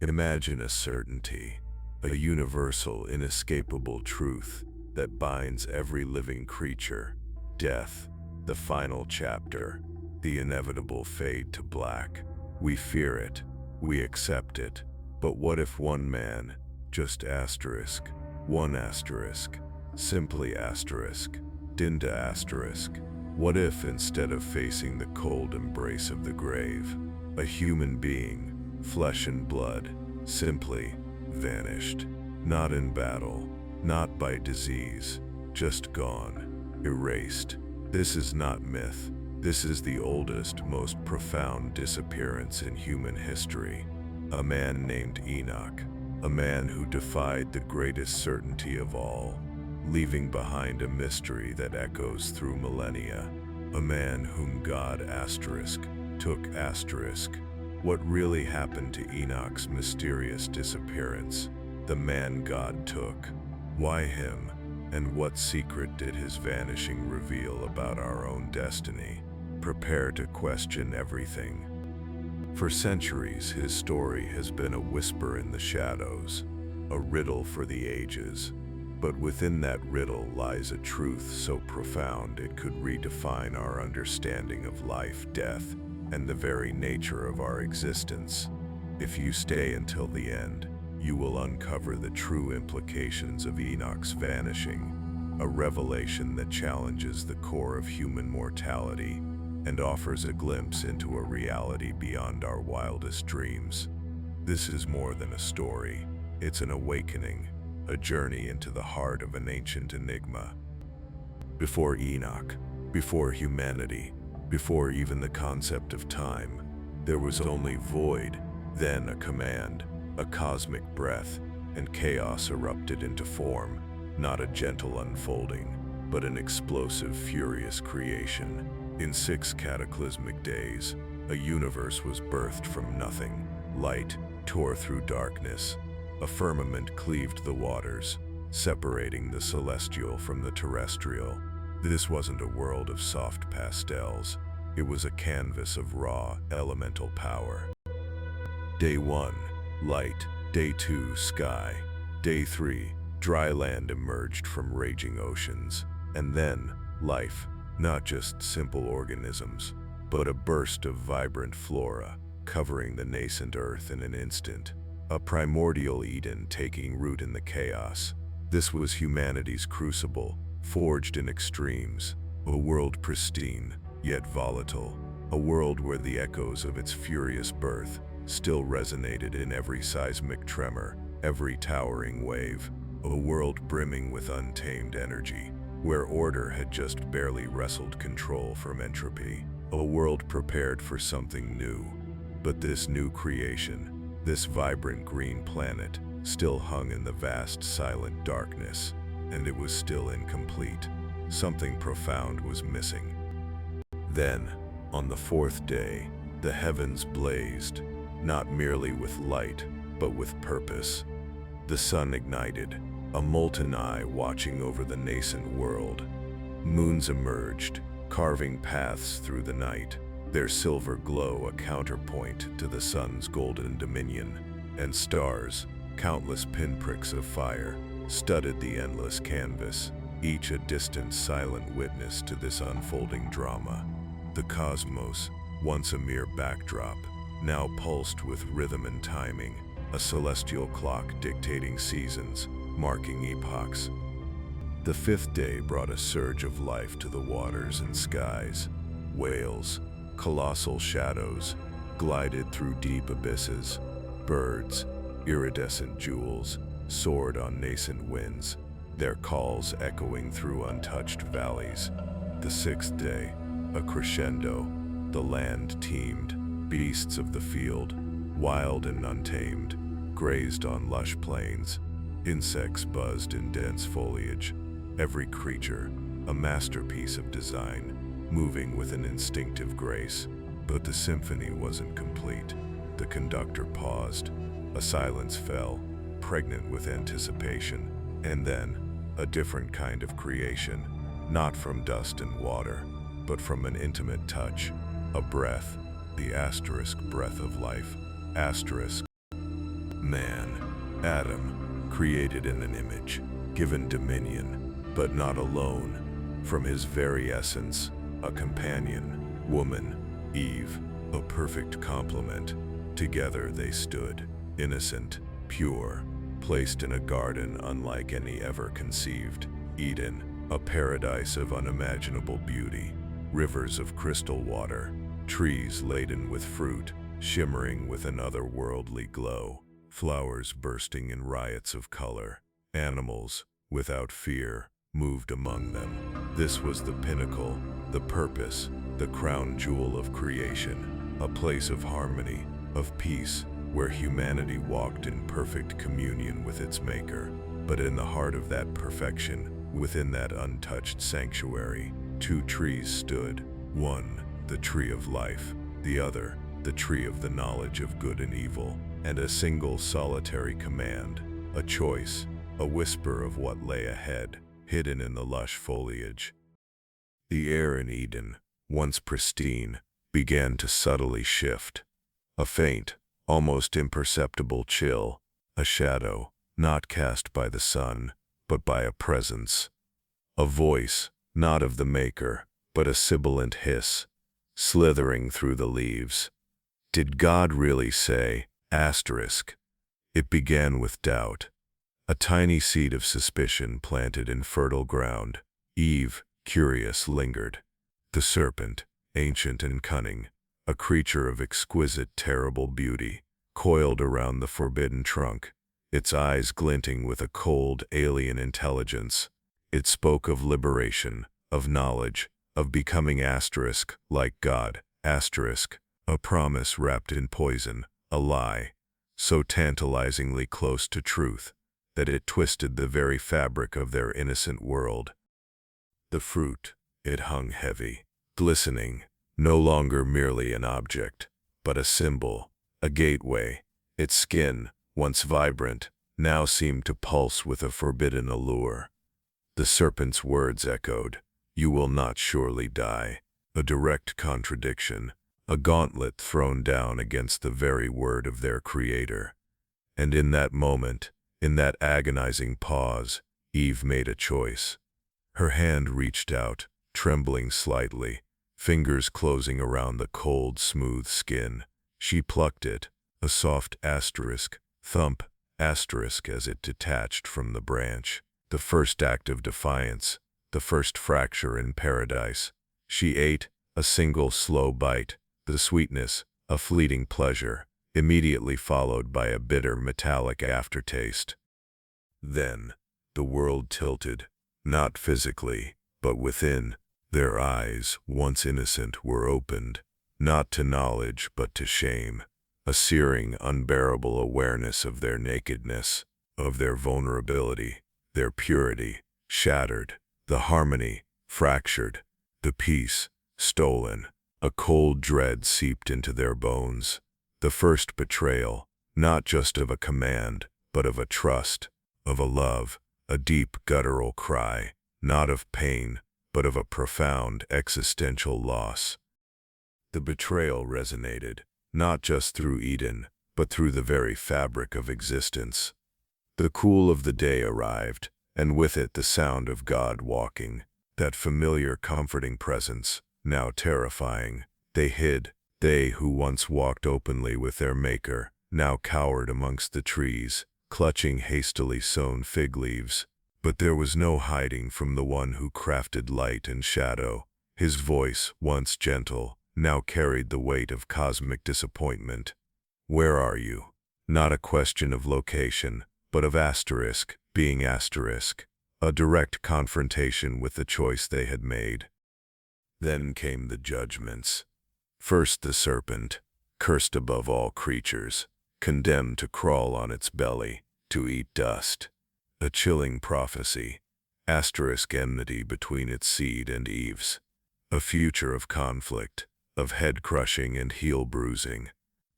Imagine a certainty, a universal, inescapable truth that binds every living creature. Death, the final chapter, the inevitable fade to black. We fear it, we accept it, but what if one man, just asterisk, one asterisk, simply asterisk, didn't asterisk? What if instead of facing the cold embrace of the grave, a human being, flesh and blood, simply vanished? Not in battle, not by disease, just gone, erased. This is not myth. This is the oldest, most profound disappearance in human history. A man named Enoque, a man who defied the greatest certainty of all, leaving behind a mystery that echoes through millennia. A man whom God took asterisk. What really happened to Enoch's mysterious disappearance? The man God took. Why him? And what secret did his vanishing reveal about our own destiny? Prepare to question everything. For centuries, his story has been a whisper in the shadows, a riddle for the ages. But within that riddle lies a truth so profound it could redefine our understanding of life, death, and the very nature of our existence. If you stay until the end, you will uncover the true implications of Enoch's vanishing, a revelation that challenges the core of human mortality and offers a glimpse into a reality beyond our wildest dreams. This is more than a story, it's an awakening, a journey into the heart of an ancient enigma. Before Enoch, before humanity, before even the concept of time, there was only void, then a command, a cosmic breath, and chaos erupted into form, not a gentle unfolding, but an explosive, furious creation. In 6 cataclysmic days, a universe was birthed from nothing. Light tore through darkness. A firmament cleaved the waters, separating the celestial from the terrestrial. This wasn't a world of soft pastels. It was a canvas of raw, elemental power. Day 1, light. Day 2, sky. Day 3, dry land emerged from raging oceans. And then, life. Not just simple organisms, but a burst of vibrant flora, covering the nascent earth in an instant. A primordial Eden taking root in the chaos. This was humanity's crucible, forged in extremes. A world pristine, yet volatile. A world where the echoes of its furious birth still resonated in every seismic tremor, every towering wave. A world brimming with untamed energy, where order had just barely wrestled control from entropy. A world prepared for something new. But this new creation, this vibrant green planet, still hung in the vast, silent darkness, and it was still incomplete. Something profound was missing. Then, on the 4th day, the heavens blazed, not merely with light, but with purpose. The sun ignited, a molten eye watching over the nascent world. Moons emerged, carving paths through the night, their silver glow a counterpoint to the sun's golden dominion. And stars, countless pinpricks of fire, studded the endless canvas, each a distant, silent witness to this unfolding drama. The cosmos, once a mere backdrop, now pulsed with rhythm and timing, a celestial clock dictating seasons, marking epochs. The 5th day brought a surge of life to the waters and skies. Whales, colossal shadows, glided through deep abysses. Birds, iridescent jewels, soared on nascent winds, their calls echoing through untouched valleys. The 6th day, a crescendo, the land teemed. Beasts of the field, wild and untamed, grazed on lush plains. Insects buzzed in dense foliage, every creature a masterpiece of design, moving with an instinctive grace. But the symphony wasn't complete. The conductor paused. A silence fell, pregnant with anticipation. And then, a different kind of creation, not from dust and water, but from an intimate touch, a breath, the asterisk breath of life. Asterisk. Adam, created in an image, given dominion, but not alone. From his very essence, a companion, woman, Eve, a perfect complement. Together they stood, innocent, pure, placed in a garden unlike any ever conceived. Eden, a paradise of unimaginable beauty, rivers of crystal water, trees laden with fruit, shimmering with an otherworldly glow, flowers bursting in riots of color, animals, without fear, moved among them. This was the pinnacle, the purpose, the crown jewel of creation, a place of harmony, of peace, where humanity walked in perfect communion with its maker. But in the heart of that perfection, within that untouched sanctuary, two trees stood. One, the tree of life, the other, the tree of the knowledge of good and evil, and a single solitary command, a choice, a whisper of what lay ahead, hidden in the lush foliage. The air in Eden, once pristine, began to subtly shift. A faint, almost imperceptible chill, a shadow, not cast by the sun, but by a presence. A voice, not of the maker, but a sibilant hiss, slithering through the leaves. Did God really say, asterisk? It began with doubt, a tiny seed of suspicion planted in fertile ground. Eve, curious, lingered. The serpent, ancient and cunning, a creature of exquisite, terrible beauty, coiled around the forbidden trunk, its eyes glinting with a cold, alien intelligence. It spoke of liberation, of knowledge, of becoming asterisk, like God, asterisk, a promise wrapped in poison, a lie, so tantalizingly close to truth, that it twisted the very fabric of their innocent world. The fruit, it hung heavy, glistening, no longer merely an object, but a symbol, a gateway. Its skin, once vibrant, now seemed to pulse with a forbidden allure. The serpent's words echoed, "You will not surely die," a direct contradiction, a gauntlet thrown down against the very word of their Creator. And in that moment, in that agonizing pause, Eve made a choice. Her hand reached out, trembling slightly, fingers closing around the cold, smooth skin. She plucked it, a soft asterisk, thump, asterisk as it detached from the branch. The first act of defiance, the first fracture in paradise. She ate, a single slow bite, the sweetness, a fleeting pleasure, immediately followed by a bitter metallic aftertaste. Then, the world tilted, not physically, but within. Their eyes, once innocent, were opened, not to knowledge but to shame, a searing, unbearable awareness of their nakedness, of their vulnerability, their purity, shattered, the harmony, fractured, the peace, stolen. A cold dread seeped into their bones, the first betrayal, not just of a command, but of a trust, of a love, a deep guttural cry, not of pain, but of a profound existential loss. The betrayal resonated, not just through Eden, but through the very fabric of existence. The cool of the day arrived, and with it the sound of God walking, that familiar comforting presence, now terrifying. They hid, they who once walked openly with their Maker, now cowered amongst the trees, clutching hastily sewn fig leaves. But there was no hiding from the one who crafted light and shadow. His voice, once gentle, now carried the weight of cosmic disappointment. Where are you? Not a question of location, but of asterisk, being asterisk, a direct confrontation with the choice they had made. Then came the judgments. First the serpent, cursed above all creatures, condemned to crawl on its belly, to eat dust. A chilling prophecy, asterisk enmity between its seed and Eve's. A future of conflict, of head-crushing and heel-bruising.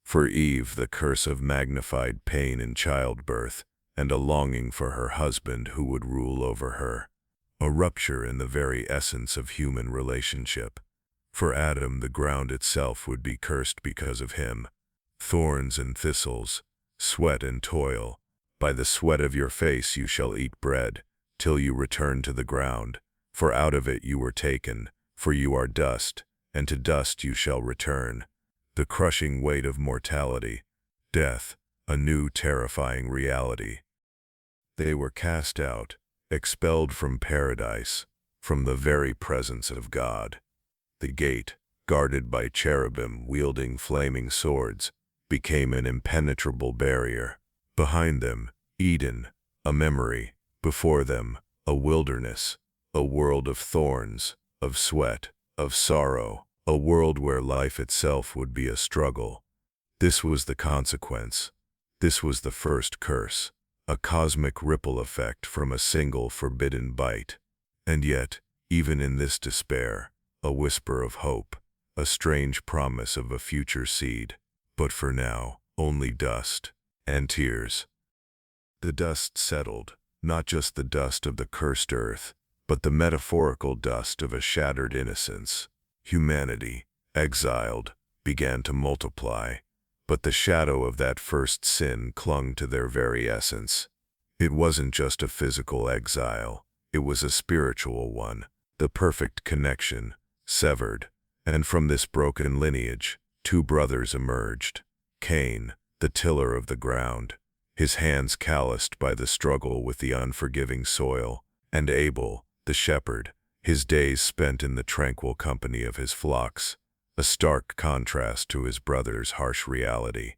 For Eve, the curse of magnified pain in childbirth, and a longing for her husband who would rule over her. A rupture in the very essence of human relationship. For Adam, the ground itself would be cursed because of him. Thorns and thistles, sweat and toil, By the sweat of your face you shall eat bread, till you return to the ground. For out of it you were taken, for you are dust, and to dust you shall return. The crushing weight of mortality, death, a new terrifying reality. They were cast out, expelled from paradise, from the very presence of God. The gate, guarded by cherubim wielding flaming swords, became an impenetrable barrier. Behind them, Eden, a memory. Before them, a wilderness, a world of thorns, of sweat, of sorrow, a world where life itself would be a struggle. This was the consequence. This was the first curse, a cosmic ripple effect from a single forbidden bite. And yet, even in this despair, a whisper of hope, a strange promise of a future seed. But for now, only dust and tears. The dust settled, not just the dust of the cursed earth, but the metaphorical dust of a shattered innocence. Humanity, exiled, began to multiply, but the shadow of that first sin clung to their very essence. It wasn't just a physical exile, it was a spiritual one, the perfect connection, severed. And from this broken lineage, two brothers emerged. Cain, the tiller of the ground, his hands calloused by the struggle with the unforgiving soil, and Abel, the shepherd, his days spent in the tranquil company of his flocks, a stark contrast to his brother's harsh reality.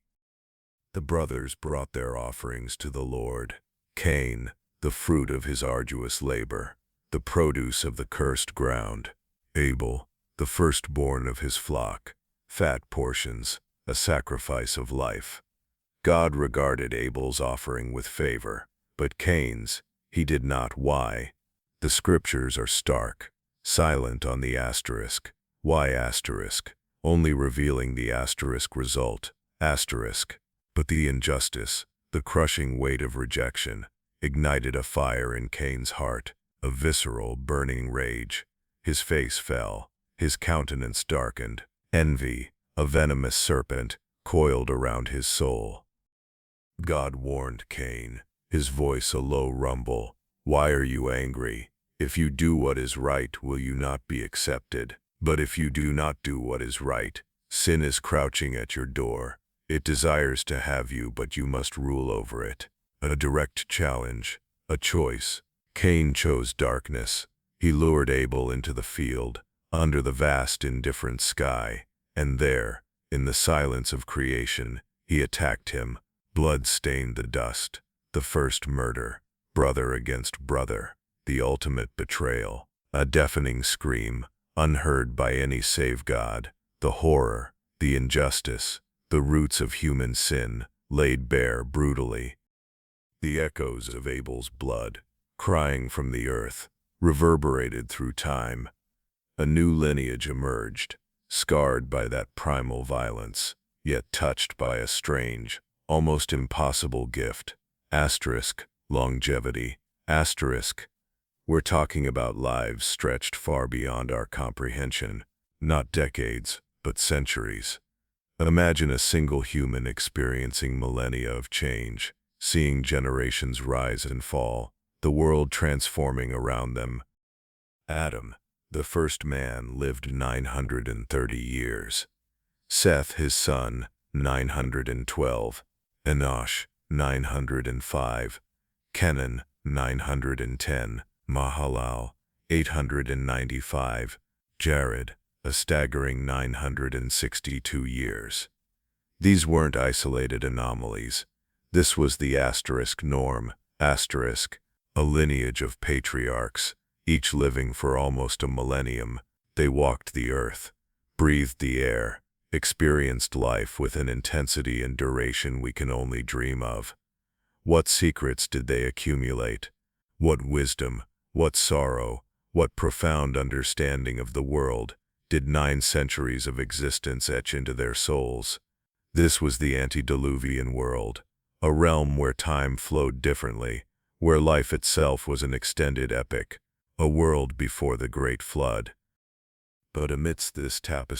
The brothers brought their offerings to the Lord. Cain, the fruit of his arduous labor, the produce of the cursed ground. Abel, the firstborn of his flock, fat portions, a sacrifice of life. God regarded Abel's offering with favor, but Cain's, he did not. Why? The scriptures are stark, silent on the asterisk. Why asterisk? Only revealing the asterisk result, asterisk. But the injustice, the crushing weight of rejection, ignited a fire in Cain's heart, a visceral, burning rage. His face fell, his countenance darkened. Envy, a venomous serpent, coiled around his soul. God warned Cain, his voice a low rumble. Why are you angry? If you do what is right, will you not be accepted? But if you do not do what is right, sin is crouching at your door. It desires to have you, but you must rule over it. A direct challenge, a choice. Cain chose darkness. He lured Abel into the field, under the vast indifferent sky, and there, in the silence of creation, he attacked him. Blood stained the dust, the first murder, brother against brother, the ultimate betrayal, a deafening scream, unheard by any save God, the horror, the injustice, the roots of human sin, laid bare brutally. The echoes of Abel's blood, crying from the earth, reverberated through time. A new lineage emerged, scarred by that primal violence, yet touched by a strange, almost impossible gift. Asterisk, longevity. Asterisk. We're talking about lives stretched far beyond our comprehension, not decades, but centuries. Imagine a single human experiencing millennia of change, seeing generations rise and fall, the world transforming around them. Adam, the first man, lived 930 years. Seth, his son, 912. Enoque, 905. Kenan, 910. Mahalalel, 895. Jared, a staggering 962 years. These weren't isolated anomalies. This was the asterisk norm, asterisk, a lineage of patriarchs, each living for almost a millennium. They walked the earth, breathed the air, experienced life with an intensity and duration we can only dream of. What secrets did they accumulate? What wisdom, what sorrow, what profound understanding of the world did 9 centuries of existence etch into their souls? This was the antediluvian world, a realm where time flowed differently, where life itself was an extended epic, a world before the great flood. But amidst this tapestry